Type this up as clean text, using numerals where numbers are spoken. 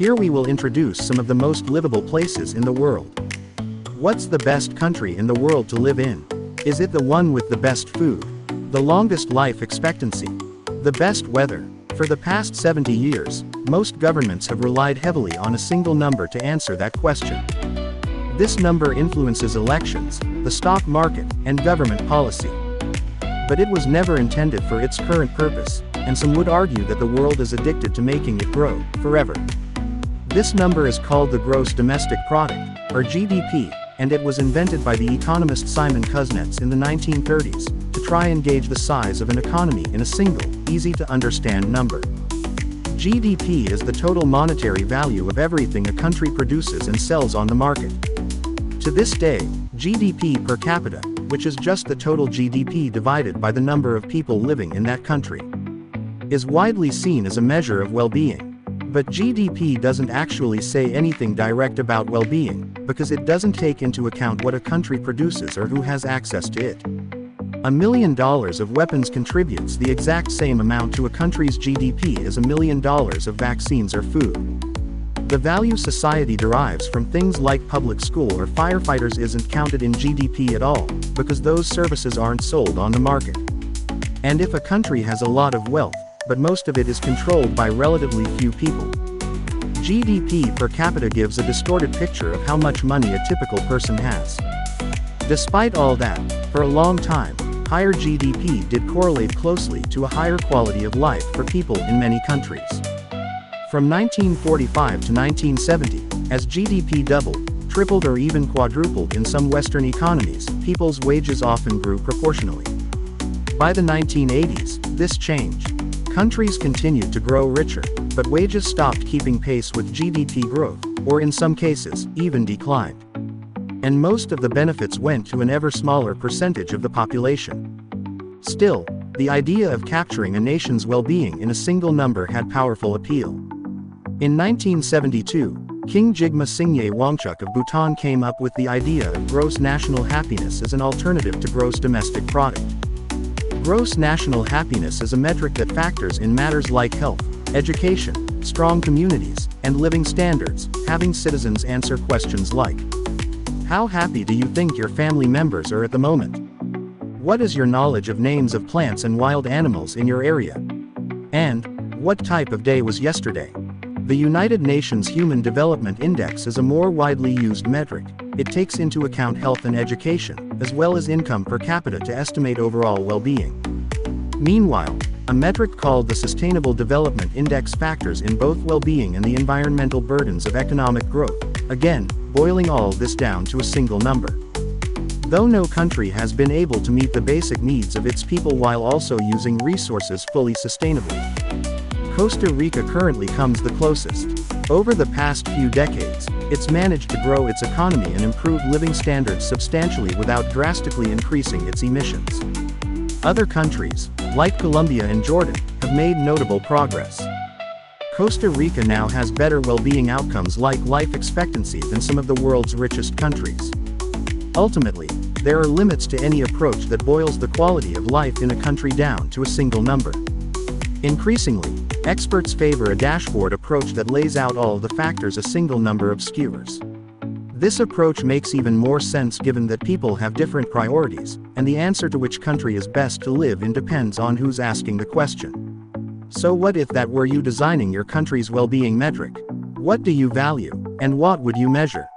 Here we will introduce some of the most livable places in the world. What's the best country in the world to live in? Is it the one with the best food? The longest life expectancy? The best weather? For the past 70 years, most governments have relied heavily on a single number to answer that question. This number influences elections, the stock market, and government policy. But it was never intended for its current purpose, and some would argue that the world is addicted to making it grow forever. This number is called the gross domestic product, or GDP, and it was invented by the economist Simon Kuznets in the 1930s, to try and gauge the size of an economy in a single, easy-to-understand number. GDP is the total monetary value of everything a country produces and sells on the market. To this day, GDP per capita, which is just the total GDP divided by the number of people living in that country, is widely seen as a measure of well-being. But GDP doesn't actually say anything direct about well-being, because it doesn't take into account what a country produces or who has access to it. $1 million of weapons contributes the exact same amount to a country's GDP as $1 million of vaccines or food. The value society derives from things like public school or firefighters isn't counted in GDP at all, because those services aren't sold on the market. And if a country has a lot of wealth, but most of it is controlled by relatively few people, GDP per capita gives a distorted picture of how much money a typical person has. Despite all that, for a long time, higher GDP did correlate closely to a higher quality of life for people in many countries. From 1945 to 1970, as GDP doubled, tripled or even quadrupled in some Western economies, people's wages often grew proportionally. By the 1980s, this changed. Countries continued to grow richer, but wages stopped keeping pace with GDP growth, or in some cases, even declined. And most of the benefits went to an ever smaller percentage of the population. Still, the idea of capturing a nation's well-being in a single number had powerful appeal. In 1972, King Jigme Singye Wangchuck of Bhutan came up with the idea of gross national happiness as an alternative to gross domestic product. Gross national happiness is a metric that factors in matters like health, education, strong communities, and living standards, having citizens answer questions like, how happy do you think your family members are at the moment? What is your knowledge of names of plants and wild animals in your area? And, what type of day was yesterday? The United Nations Human Development Index is a more widely used metric. It takes into account health and education, as well as income per capita to estimate overall well-being. Meanwhile, a metric called the Sustainable Development Index factors in both well-being and the environmental burdens of economic growth, again, boiling all this down to a single number. Though no country has been able to meet the basic needs of its people while also using resources fully sustainably, Costa Rica currently comes the closest. Over the past few decades, it's managed to grow its economy and improve living standards substantially without drastically increasing its emissions. Other countries, like Colombia and Jordan, have made notable progress. Costa Rica now has better well-being outcomes like life expectancy than some of the world's richest countries. Ultimately, there are limits to any approach that boils the quality of life in a country down to a single number. Increasingly, experts favor a dashboard approach that lays out all the factors a single number obscures. This approach makes even more sense given that people have different priorities, and the answer to which country is best to live in depends on who's asking the question. So what if that were you designing your country's well-being metric? What do you value, and what would you measure?